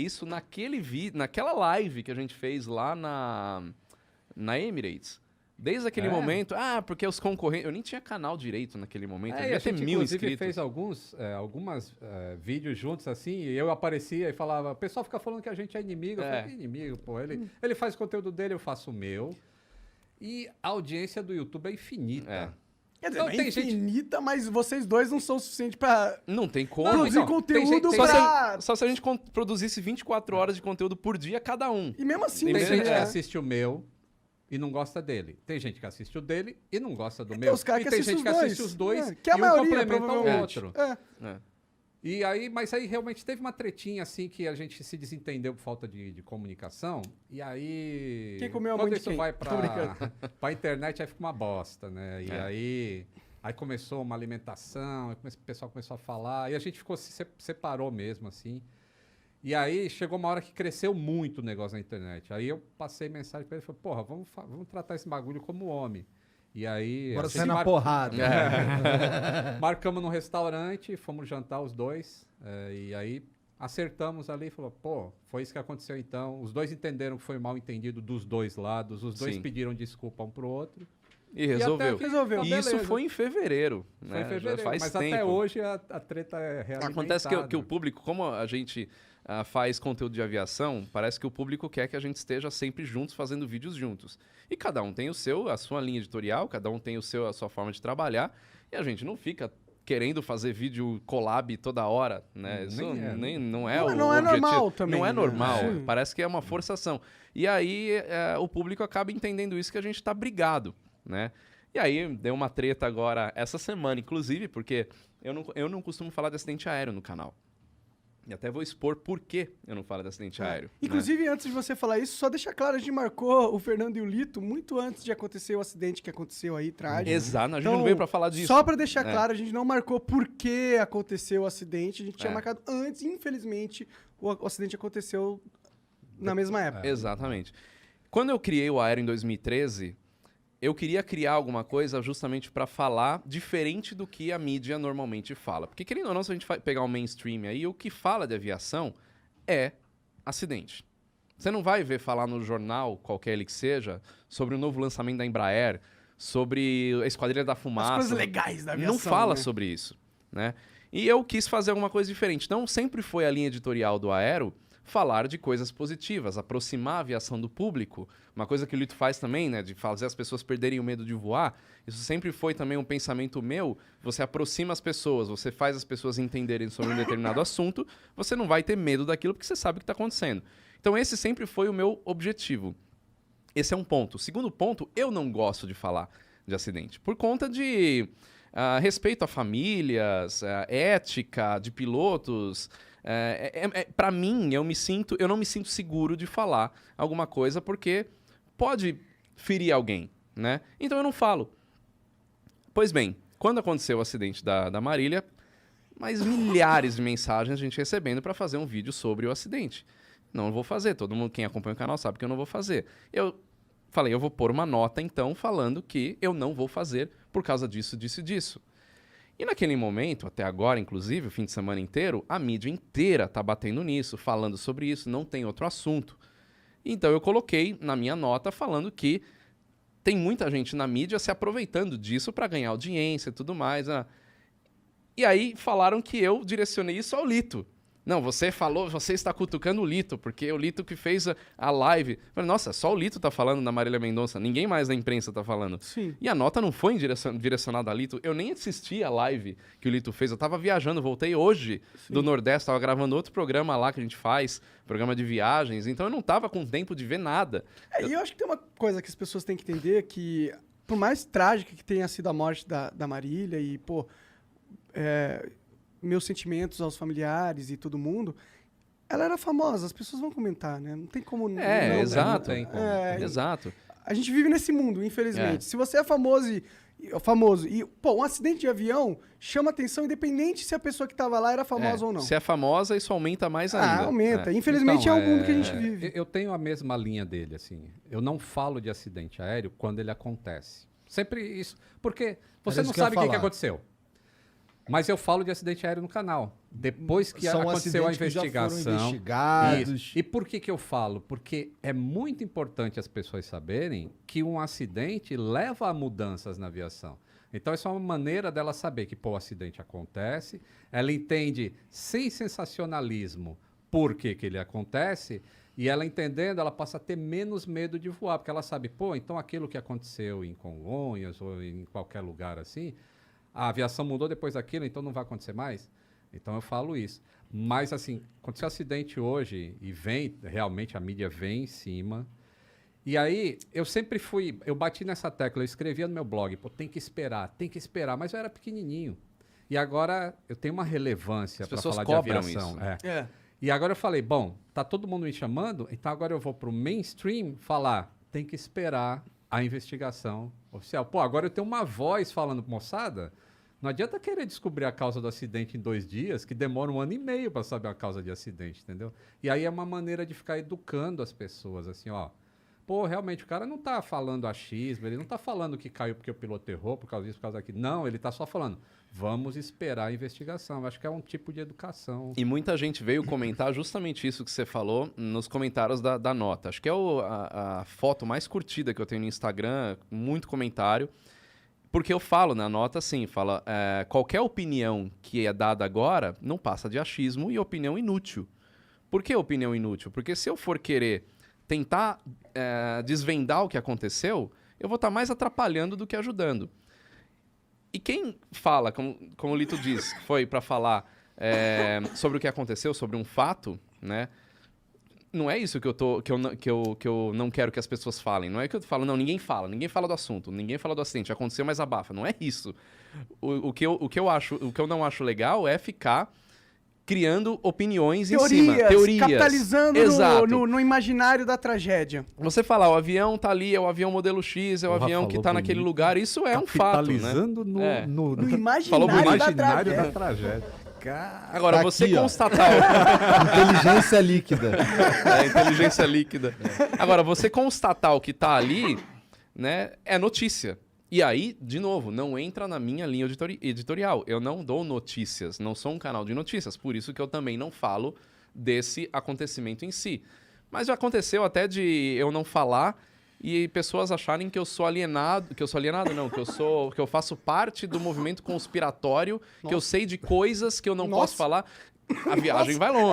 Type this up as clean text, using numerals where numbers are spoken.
isso naquela live que a gente fez lá na Emirates. Desde aquele momento, porque os concorrentes... Eu nem tinha canal direito naquele momento, eu devia ter 1000 inscritos. A gente fez algumas vídeos juntos assim, e eu aparecia e falava, o pessoal fica falando que a gente é inimigo. Eu falei, inimigo, pô. Ele faz o conteúdo dele, eu faço o meu. E a audiência do YouTube é infinita. Quer dizer, não é infinita, mas vocês dois não são o suficiente pra... Não tem como. Produzir conteúdo Só se a gente produzisse 24 horas de conteúdo por dia, cada um. E mesmo assim... Tem gente que assiste o meu e não gosta dele. Tem gente que assiste o dele e não gosta do meu. Os caras e tem gente que assiste os dois que a e maioria, um complementa o outro. E aí, mas aí realmente teve uma tretinha assim que a gente se desentendeu por falta de comunicação. E aí... Quem comeu a quando mãe de isso quem? vai pra internet, aí fica uma bosta, né? E aí começou uma alimentação, o pessoal começou a falar, e a gente separou mesmo, assim. E aí chegou uma hora que cresceu muito o negócio na internet. Aí eu passei mensagem pra ele e falei, porra, vamos tratar esse bagulho como homem. E aí... Agora sai na porrada. Marcamos num restaurante, fomos jantar os dois, e aí acertamos ali e falou, pô, foi isso que aconteceu então. Os dois entenderam que foi mal entendido dos dois lados, os dois pediram desculpa um pro outro. E resolveu. Resolveu. E isso foi em fevereiro. Foi né? em fevereiro, Já faz mas tempo. até hoje a treta é realimentada. Acontece que o público, como a gente faz conteúdo de aviação, parece que o público quer que a gente esteja sempre juntos, fazendo vídeos juntos. E cada um tem a sua linha editorial, cada um tem a sua forma de trabalhar, e a gente não fica querendo fazer vídeo collab toda hora, né? Isso não é o objetivo. Normal também. Não é normal, né? parece que é uma forçação. E aí o público acaba entendendo isso, que a gente tá brigado, né? E aí deu uma treta agora essa semana, inclusive, porque eu não costumo falar de acidente aéreo no canal. E até vou expor por que eu não falo de acidente aéreo. Inclusive, antes de você falar isso, só deixa claro, a gente marcou o Fernando e o Lito muito antes de acontecer o acidente que aconteceu aí, trágico. Exato, a gente não veio pra falar disso. Só pra deixar claro, a gente não marcou por que aconteceu o acidente, a gente tinha marcado antes, e infelizmente o acidente aconteceu na mesma época. Exatamente. Quando eu criei o Aero em 2013... eu queria criar alguma coisa justamente para falar diferente do que a mídia normalmente fala. Porque, querendo ou não, se a gente pegar o mainstream aí, o que fala de aviação é acidente. Você não vai ver falar no jornal, qualquer ele que seja, sobre o novo lançamento da Embraer, sobre a Esquadrilha da Fumaça. As coisas legais da aviação. Não fala sobre isso, né? E eu quis fazer alguma coisa diferente. Então, sempre foi a linha editorial do Aero falar de coisas positivas, aproximar a aviação do público. Uma coisa que o Lito faz também, né, de fazer as pessoas perderem o medo de voar. Isso sempre foi também um pensamento meu. Você aproxima as pessoas, você faz as pessoas entenderem sobre um determinado assunto, você não vai ter medo daquilo porque você sabe o que está acontecendo. Então esse sempre foi o meu objetivo. Esse é um ponto. O segundo ponto, eu não gosto de falar de acidente, por conta de respeito a famílias, ética de pilotos. Para mim, eu não me sinto seguro de falar alguma coisa porque pode ferir alguém, né? Então eu não falo. Pois bem, quando aconteceu o acidente da Marília, mais milhares de mensagens a gente recebendo para fazer um vídeo sobre o acidente. Não vou fazer, todo mundo, quem acompanha o canal sabe que eu não vou fazer. Eu falei, eu vou pôr uma nota então falando que eu não vou fazer por causa disso, disso e disso. E naquele momento, até agora, inclusive, o fim de semana inteiro, a mídia inteira tá batendo nisso, falando sobre isso, não tem outro assunto. Então eu coloquei na minha nota falando que tem muita gente na mídia se aproveitando disso para ganhar audiência e tudo mais. E aí falaram que eu direcionei isso ao Lito. Não, você falou, você está cutucando o Lito, porque é o Lito que fez a live. Eu falei, nossa, só o Lito tá falando da Marília Mendonça, ninguém mais da imprensa tá falando. Sim. E a nota não foi direcionada a Lito, eu nem assisti a live que o Lito fez, eu tava viajando, voltei hoje do Nordeste, tava gravando outro programa lá que a gente faz, programa de viagens, então eu não tava com tempo de ver nada. E eu acho que tem uma coisa que as pessoas têm que entender, que por mais trágica que tenha sido a morte da Marília, e, pô, meus sentimentos aos familiares e todo mundo, ela era famosa, as pessoas vão comentar, né? Não tem como... Exato. Exato. A gente vive nesse mundo, infelizmente. Se você é famoso e, pô, um acidente de avião chama atenção independente se a pessoa que estava lá era famosa ou não. Se é famosa, isso aumenta mais ainda. Aumenta. Infelizmente Então, é o mundo que a gente vive. Eu tenho a mesma linha dele, assim. Eu não falo de acidente aéreo quando ele acontece. Sempre isso. Porque você não sabe o que aconteceu. Mas eu falo de acidente aéreo no canal. Depois que São aconteceu a acidentes que já foram investigação. investigados. Isso. E por que eu falo? Porque é muito importante as pessoas saberem que um acidente leva a mudanças na aviação. Então, essa é uma maneira dela saber que, pô, o acidente acontece, ela entende sem sensacionalismo por que ele acontece, e ela entendendo, ela passa a ter menos medo de voar, porque ela sabe, pô, então aquilo que aconteceu em Congonhas ou em qualquer lugar assim, a aviação mudou depois daquilo, então não vai acontecer mais? Então eu falo isso. Mas, assim, aconteceu um acidente hoje e realmente a mídia vem em cima. E aí, eu bati nessa tecla, eu escrevia no meu blog, pô, tem que esperar, mas eu era pequenininho. E agora eu tenho uma relevância para falar de aviação. Isso. E agora eu falei, bom, tá todo mundo me chamando, então agora eu vou pro mainstream falar, tem que esperar a investigação oficial. Pô, agora eu tenho uma voz falando, moçada, não adianta querer descobrir a causa do acidente em 2 dias, que demora 1 ano e meio para saber a causa de acidente, entendeu? E aí é uma maneira de ficar educando as pessoas, assim, ó. Pô, realmente, o cara não tá falando achismo, ele não tá falando que caiu porque o piloto errou, por causa disso, por causa daquilo. Não, ele tá só falando, vamos esperar a investigação. Acho que é um tipo de educação. E muita gente veio comentar justamente isso que você falou nos comentários da nota. Acho que é a foto mais curtida que eu tenho no Instagram, muito comentário. Porque eu falo na nota assim, fala, qualquer opinião que é dada agora não passa de achismo e opinião inútil. Por que opinião inútil? Porque se eu for querer tentar desvendar o que aconteceu, eu vou estar mais atrapalhando do que ajudando. E quem fala, como o Lito diz, que foi para falar sobre o que aconteceu, sobre um fato, né? Não é isso que eu não quero que as pessoas falem. Não é que eu falo, não, ninguém fala do assunto, ninguém fala do acidente, aconteceu, mas abafa. Não é isso. O que eu não acho legal é ficar criando opiniões em cima. Teorias. Capitalizando no imaginário da tragédia. Você falar, o avião tá ali, é o avião modelo X, é o avião que tá naquele lugar, isso é um fato, né? Capitalizando No imaginário da tragédia. Agora, tá você aqui, constatar... Inteligência líquida. Inteligência líquida. Agora, você constatar o que tá ali, né, é notícia. E aí, de novo, não entra na minha linha editorial. Eu não dou notícias, não sou um canal de notícias. Por isso que eu também não falo desse acontecimento em si. Mas já aconteceu até de eu não falar e pessoas acharem que eu sou alienado, que eu faço parte do movimento conspiratório, que eu sei de coisas que eu não posso falar. A viagem vai longe.